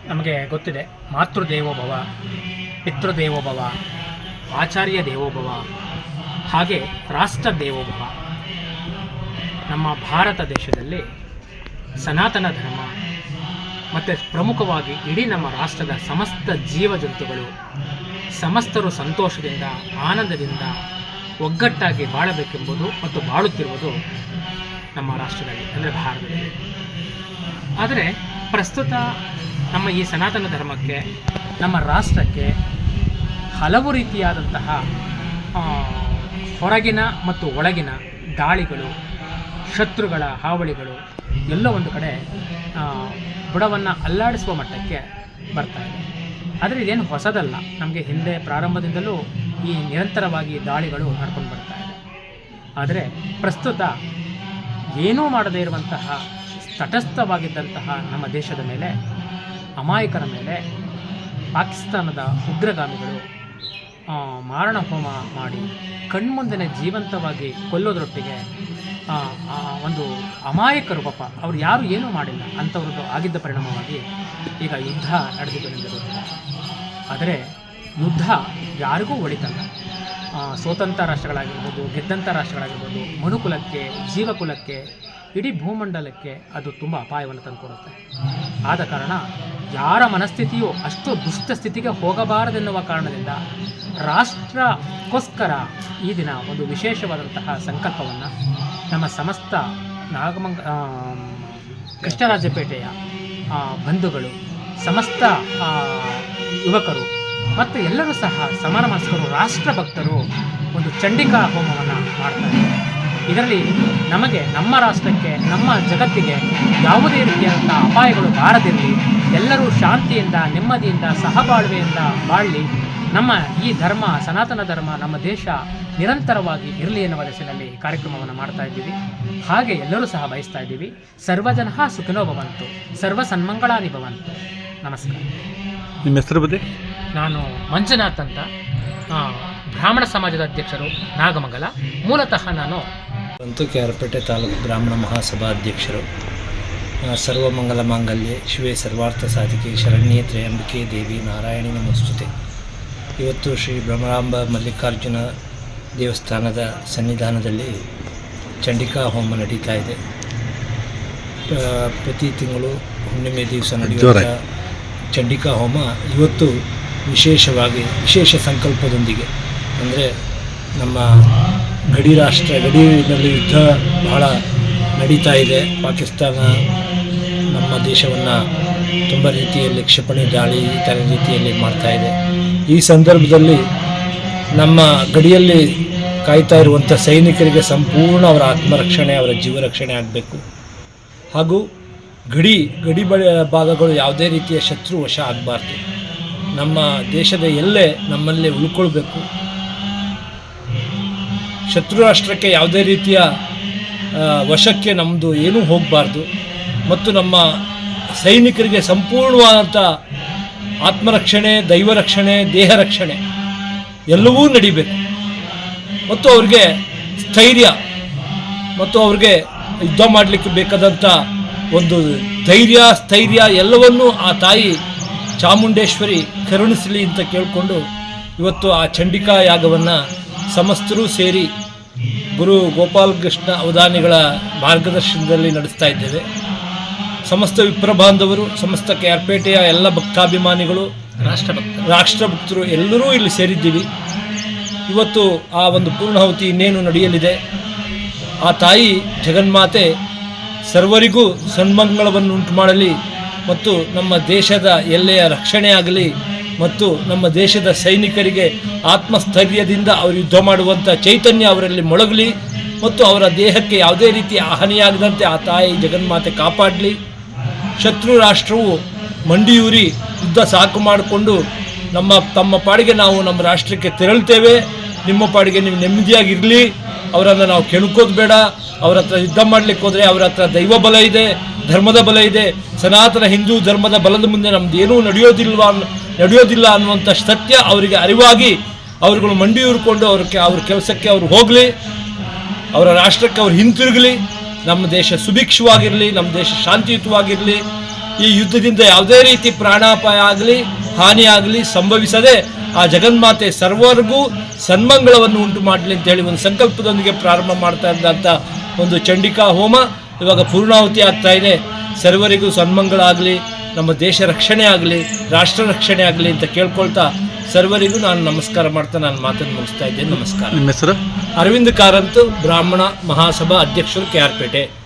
ನಮಗೆ ಗೊತ್ತಿದೆ, ಮಾತೃದೇವೋಭವ, ಪಿತೃದೇವೋಭವ, ಆಚಾರ್ಯ ದೇವೋಭವ, ಹಾಗೆ ರಾಷ್ಟ್ರ ದೇವೋಭವ. ನಮ್ಮ ಭಾರತ ದೇಶದಲ್ಲಿ ಸನಾತನ ಧರ್ಮ ಮತ್ತು ಪ್ರಮುಖವಾಗಿ ಇಡೀ ನಮ್ಮ ರಾಷ್ಟ್ರದ ಸಮಸ್ತ ಜೀವಜಂತುಗಳು ಸಮಸ್ತರು ಸಂತೋಷದಿಂದ ಆನಂದದಿಂದ ಒಗ್ಗಟ್ಟಾಗಿ ಬಾಳಬೇಕೆಂಬುದು ಮತ್ತು ಬಾಳುತ್ತಿರುವುದು ನಮ್ಮ ರಾಷ್ಟ್ರದಲ್ಲಿ, ಅಂದರೆ ಭಾರತದಲ್ಲಿ. ಆದರೆ ಪ್ರಸ್ತುತ ನಮ್ಮ ಈ ಸನಾತನ ಧರ್ಮಕ್ಕೆ, ನಮ್ಮ ರಾಷ್ಟ್ರಕ್ಕೆ ಹಲವು ರೀತಿಯಾದಂತಹ ಹೊರಗಿನ ಮತ್ತು ಒಳಗಿನ ದಾಳಿಗಳು, ಶತ್ರುಗಳ ಹಾವಳಿಗಳು ಎಲ್ಲ ಒಂದು ಕಡೆ ಬುಡವನ್ನು ಅಲ್ಲಾಡಿಸುವ ಮಟ್ಟಕ್ಕೆ ಬರ್ತಾ ಇದೆ. ಆದರೆ ಇದೇನು ಹೊಸದಲ್ಲ, ನಮಗೆ ಹಿಂದೆ ಪ್ರಾರಂಭದಿಂದಲೂ ಈ ನಿರಂತರವಾಗಿ ದಾಳಿಗಳು ನಡ್ಕೊಂಡು ಬರ್ತಾ ಇದೆ. ಆದರೆ ಪ್ರಸ್ತುತ ಏನೂ ಮಾಡದೇ ಇರುವಂತಹ ತಟಸ್ಥವಾಗಿದ್ದಂತಹ ನಮ್ಮ ದೇಶದ ಮೇಲೆ, ಅಮಾಯಕರ ಮೇಲೆ ಪಾಕಿಸ್ತಾನದ ಉಗ್ರಗಾಮಿಗಳು ಮಾರಣ ಹೋಮ ಮಾಡಿ ಕಣ್ಮುಂದೆನೇ ಜೀವಂತವಾಗಿ ಕೊಲ್ಲೋದ್ರೊಟ್ಟಿಗೆ ಒಂದು ಅಮಾಯಕರು, ಪಾಪ ಅವ್ರು ಯಾರು ಏನೂ ಮಾಡಿಲ್ಲ ಅಂಥವ್ರದ್ದು ಆಗಿದ್ದ ಪರಿಣಾಮವಾಗಿ ಈಗ ಯುದ್ಧ ನಡೆದಿದ್ದು ಗೊತ್ತಿಲ್ಲ. ಆದರೆ ಯುದ್ಧ ಯಾರಿಗೂ ಒಳಿತಲ್ಲ. ಸ್ವತಂತ್ರ ರಾಷ್ಟ್ರಗಳಾಗಿರ್ಬೋದು, ಗೆದ್ದಂಥ ರಾಷ್ಟ್ರಗಳಾಗಿರ್ಬೋದು, ಮನುಕುಲಕ್ಕೆ, ಜೀವಕುಲಕ್ಕೆ, ಇಡೀ ಭೂಮಂಡಲಕ್ಕೆ ಅದು ತುಂಬ ಅಪಾಯವನ್ನು ತಂದುಕೊಡುತ್ತೆ. ಆದ ಕಾರಣ ಯಾರ ಮನಸ್ಥಿತಿಯೂ ಅಷ್ಟು ದುಷ್ಟ ಸ್ಥಿತಿಗೆ ಹೋಗಬಾರದೆನ್ನುವ ಕಾರಣದಿಂದ ರಾಷ್ಟ್ರಕ್ಕೋಸ್ಕರ ಈ ದಿನ ಒಂದು ವಿಶೇಷವಾದಂತಹ ಸಂಕಲ್ಪವನ್ನು ನಮ್ಮ ಸಮಸ್ತ ಕೃಷ್ಣರಾಜಪೇಟೆಯ ಬಂಧುಗಳು, ಸಮಸ್ತ ಯುವಕರು ಮತ್ತು ಎಲ್ಲರೂ ಸಹ ಸಮಾನ ಮನಸ್ಕರು, ರಾಷ್ಟ್ರಭಕ್ತರು ಒಂದು ಚಂಡಿಕಾ ಹೋಮವನ್ನು ಮಾಡ್ತಾರೆ. ಇದರಲ್ಲಿ ನಮಗೆ, ನಮ್ಮ ರಾಷ್ಟ್ರಕ್ಕೆ, ನಮ್ಮ ಜಗತ್ತಿಗೆ ಯಾವುದೇ ರೀತಿಯಾದಂಥ ಅಪಾಯಗಳು ಬಾರದಿರಲಿ, ಎಲ್ಲರೂ ಶಾಂತಿಯಿಂದ, ನೆಮ್ಮದಿಯಿಂದ, ಸಹಬಾಳ್ವೆಯಿಂದ ಬಾಳಲಿ, ನಮ್ಮ ಈ ಧರ್ಮ, ಸನಾತನ ಧರ್ಮ, ನಮ್ಮ ದೇಶ ನಿರಂತರವಾಗಿ ಇರಲಿ ಎನ್ನುವ ದಿಸೆಯಲ್ಲಿ ಕಾರ್ಯಕ್ರಮವನ್ನು ಮಾಡ್ತಾ ಇದ್ದೀವಿ. ಹಾಗೆ ಎಲ್ಲರೂ ಸಹ ಬಯಸ್ತಾ ಇದ್ದೀವಿ. ಸರ್ವಜನಃ ಸುಖಿನೋ ಭವಂತು, ಸರ್ವ ಸನ್ಮಂಗಳಾನಿ ಭವಂತು. ನಮಸ್ಕಾರ. ನಿಮ್ಮ ಹೆಸರು ಬಗ್ಗೆ? ನಾನು ಮಂಜುನಾಥ್ ಅಂತ, ಬ್ರಾಹ್ಮಣ ಸಮಾಜದ ಅಧ್ಯಕ್ಷರು, ನಾಗಮಂಗಲ. ಮೂಲತಃ ನಾನು KR ಪೇಟೆ ತಾಲೂಕು ಬ್ರಾಹ್ಮಣ ಮಹಾಸಭಾ ಅಧ್ಯಕ್ಷರು. ಸರ್ವಮಂಗಲ ಮಾಂಗಲ್ಯೆ ಶಿವೆ ಸರ್ವಾರ್ಥ ಸಾಧಿಕೆ ಶರಣ್ಯೇ ತ್ರ್ಯಂಬಕೆ ದೇವಿ ನಾರಾಯಣಿ ನಮಸ್ತುತೆ. ಇವತ್ತು ಶ್ರೀ ಬ್ರಹ್ಮರಾಂಬ ಮಲ್ಲಿಕಾರ್ಜುನ ದೇವಸ್ಥಾನದ ಸನ್ನಿಧಾನದಲ್ಲಿ ಚಂಡಿಕಾ ಹೋಮ ನಡೀತಾ ಇದೆ. ಪ್ರತಿ ತಿಂಗಳು ಹುಣ್ಣಿಮೆ ದಿವಸ ನಡೆಯುವಂಥ ಚಂಡಿಕಾ ಹೋಮ ಇವತ್ತು ವಿಶೇಷವಾಗಿ ವಿಶೇಷ ಸಂಕಲ್ಪದೊಂದಿಗೆ, ಅಂದರೆ ನಮ್ಮ ಗಡಿನಲ್ಲಿ ಯುದ್ಧ ಬಹಳ ನಡೀತಾ ಇದೆ. ಪಾಕಿಸ್ತಾನ ನಮ್ಮ ದೇಶವನ್ನು ತುಂಬ ರೀತಿಯಲ್ಲಿ ಕ್ಷಿಪಣಿ ದಾಳಿ ಈ ಥರ ರೀತಿಯಲ್ಲಿ ಮಾಡ್ತಾ ಇದೆ. ಈ ಸಂದರ್ಭದಲ್ಲಿ ನಮ್ಮ ಗಡಿಯಲ್ಲಿ ಕಾಯ್ತಾ ಇರುವಂಥ ಸೈನಿಕರಿಗೆ ಸಂಪೂರ್ಣ ಅವರ ಆತ್ಮರಕ್ಷಣೆ, ಅವರ ಜೀವರಕ್ಷಣೆ ಆಗಬೇಕು. ಹಾಗೂ ಗಡಿ ಭಾಗಗಳು ಯಾವುದೇ ರೀತಿಯ ಶತ್ರು ವಶ ಆಗಬಾರ್ದು. ನಮ್ಮ ದೇಶದ ಎಲ್ಲೇ ನಮ್ಮಲ್ಲೇ ಉಳ್ಕೊಳ್ಬೇಕು. ಶತ್ರು ರಾಷ್ಟ್ರಕ್ಕೆ ಯಾವುದೇ ರೀತಿಯ ವಶಕ್ಕೆ ನಮ್ಮದು ಏನೂ ಹೋಗಬಾರ್ದು. ಮತ್ತು ನಮ್ಮ ಸೈನಿಕರಿಗೆ ಸಂಪೂರ್ಣವಾದಂಥ ಆತ್ಮರಕ್ಷಣೆ, ದೈವ ರಕ್ಷಣೆ, ದೇಹ ರಕ್ಷಣೆ ಎಲ್ಲವೂ ನಡಿಬೇಕು. ಮತ್ತು ಅವ್ರಿಗೆ ಸ್ಥೈರ್ಯ ಮತ್ತು ಅವ್ರಿಗೆ ಯುದ್ಧ ಮಾಡಲಿಕ್ಕೆ ಬೇಕಾದಂಥ ಒಂದು ಧೈರ್ಯ, ಸ್ಥೈರ್ಯ ಎಲ್ಲವನ್ನೂ ಆ ತಾಯಿ ಚಾಮುಂಡೇಶ್ವರಿ ಕರುಣಿಸಲಿ ಅಂತ ಕೇಳಿಕೊಂಡು ಇವತ್ತು ಆ ಚಂಡಿಕಾ ಯಾಗವನ್ನು ಸಮಸ್ತರೂ ಸೇರಿ ಗುರು ಗೋಪಾಲಕೃಷ್ಣ ಅವಧಾನಿಗಳ ಮಾರ್ಗದರ್ಶನದಲ್ಲಿ ನಡೆಸ್ತಾ ಇದ್ದೇವೆ. ಸಮಸ್ತ ವಿಪ್ರ ಬಾಂಧವರು, ಸಮಸ್ತ KR ಪೇಟೆಯ ಎಲ್ಲ ಭಕ್ತಾಭಿಮಾನಿಗಳು, ರಾಷ್ಟ್ರಭಕ್ತರು ಎಲ್ಲರೂ ಇಲ್ಲಿ ಸೇರಿದ್ದೀವಿ. ಇವತ್ತು ಆ ಒಂದು ಪೂರ್ಣಾಹುತಿ ಇನ್ನೇನು ನಡೆಯಲಿದೆ. ಆ ತಾಯಿ ಜಗನ್ಮಾತೆ ಸರ್ವರಿಗೂ ಸನ್ಮಂಗಳವನ್ನು ಉಂಟು ಮಾಡಲಿ ಮತ್ತು ನಮ್ಮ ದೇಶದ ಎಲ್ಲೆಯ ರಕ್ಷಣೆ ಆಗಲಿ ಮತ್ತು ನಮ್ಮ ದೇಶದ ಸೈನಿಕರಿಗೆ ಆತ್ಮಸ್ಥೈರ್ಯದಿಂದ ಅವರು ಯುದ್ಧ ಮಾಡುವಂಥ ಚೈತನ್ಯ ಅವರಲ್ಲಿ ಮೊಳಗಲಿ ಮತ್ತು ಅವರ ದೇಹಕ್ಕೆ ಯಾವುದೇ ರೀತಿಯ ಹಾನಿಯಾಗದಂತೆ ಆ ತಾಯಿ ಜಗನ್ಮಾತೆ ಕಾಪಾಡಲಿ. ಶತ್ರು ರಾಷ್ಟ್ರವು ಮಂಡಿಯೂರಿ ಯುದ್ಧ ಸಾಕು ಮಾಡಿಕೊಂಡು ತಮ್ಮ ಪಾಡಿಗೆ ನಾವು ನಮ್ಮ ರಾಷ್ಟ್ರಕ್ಕೆ ತೆರಳ್ತೇವೆ, ನಿಮ್ಮ ಪಾಡಿಗೆ ನೀವು ನೆಮ್ಮದಿಯಾಗಿರಲಿ, ಅವರನ್ನು ನಾವು ಕೆಣಕೋದು ಬೇಡ, ಅವರ ಹತ್ರ ಯುದ್ಧ ಮಾಡಲಿಕ್ಕೆ ಹೋದರೆ ಅವರ ಹತ್ರ ದೈವ ಬಲ ಇದೆ, ಧರ್ಮದ ಬಲ ಇದೆ, ಸನಾತನ ಹಿಂದೂ ಧರ್ಮದ ಬಲದ ಮುಂದೆ ನಮ್ದು ಏನೂ ನಡೆಯೋದಿಲ್ಲ ಅನ್ನುವಂಥ ಸತ್ಯ ಅವರಿಗೆ ಅರಿವಾಗಿ ಅವರುಗಳು ಮಂಡಿಯೂರಿಕೊಂಡು ಅವ್ರ ಕೆಲಸಕ್ಕೆ ಅವರು ಹೋಗಲಿ, ಅವರ ರಾಷ್ಟ್ರಕ್ಕೆ ಅವ್ರು ಹಿಂತಿರುಗಲಿ, ನಮ್ಮ ದೇಶ ಸುಭಿಕ್ಷವಾಗಿರಲಿ, ನಮ್ಮ ದೇಶ ಶಾಂತಿಯುತವಾಗಿರಲಿ, ಈ ಯುದ್ಧದಿಂದ ಯಾವುದೇ ರೀತಿ ಪ್ರಾಣಾಪಾಯ ಆಗಲಿ ಹಾನಿ ಆಗಲಿ ಸಂಭವಿಸದೆ ಆ ಜಗನ್ಮಾತೆ ಸರ್ವರಿಗೂ ಸನ್ಮಂಗಳವನ್ನು ಉಂಟು ಮಾಡಲಿ ಅಂತೇಳಿ ಒಂದು ಸಂಕಲ್ಪದೊಂದಿಗೆ ಪ್ರಾರಂಭ ಮಾಡ್ತಾ ಇದ್ದಂಥ ಒಂದು ಚಂಡಿಕಾ ಹೋಮ ಇವಾಗ ಪೂರ್ಣಾಹುತಿ ಆಗ್ತಾ ಇದೆ. ಸರ್ವರಿಗೂ ಸನ್ಮಂಗಳ ಆಗಲಿ, ನಮ್ಮ ದೇಶ ರಕ್ಷಣೆ ಆಗಲಿ, ರಾಷ್ಟ್ರ ರಕ್ಷಣೆ ಆಗಲಿ ಅಂತ ಕೇಳ್ಕೊಳ್ತಾ ಸರ್ವರಿಗೂ ನಾನು ನಮಸ್ಕಾರ ಮಾಡ್ತಾ ನಾನು ಮಾತನ್ನು ಮುಗಿಸ್ತಾ ಇದ್ದೇನೆ. ನಮಸ್ಕಾರ. ನಿಮ್ಮ ಹೆಸರು? ಅರವಿಂದ್ ಕಾರಂತ್, ಬ್ರಾಹ್ಮಣ ಮಹಾಸಭಾ ಅಧ್ಯಕ್ಷರು, KR ಪೇಟೆ.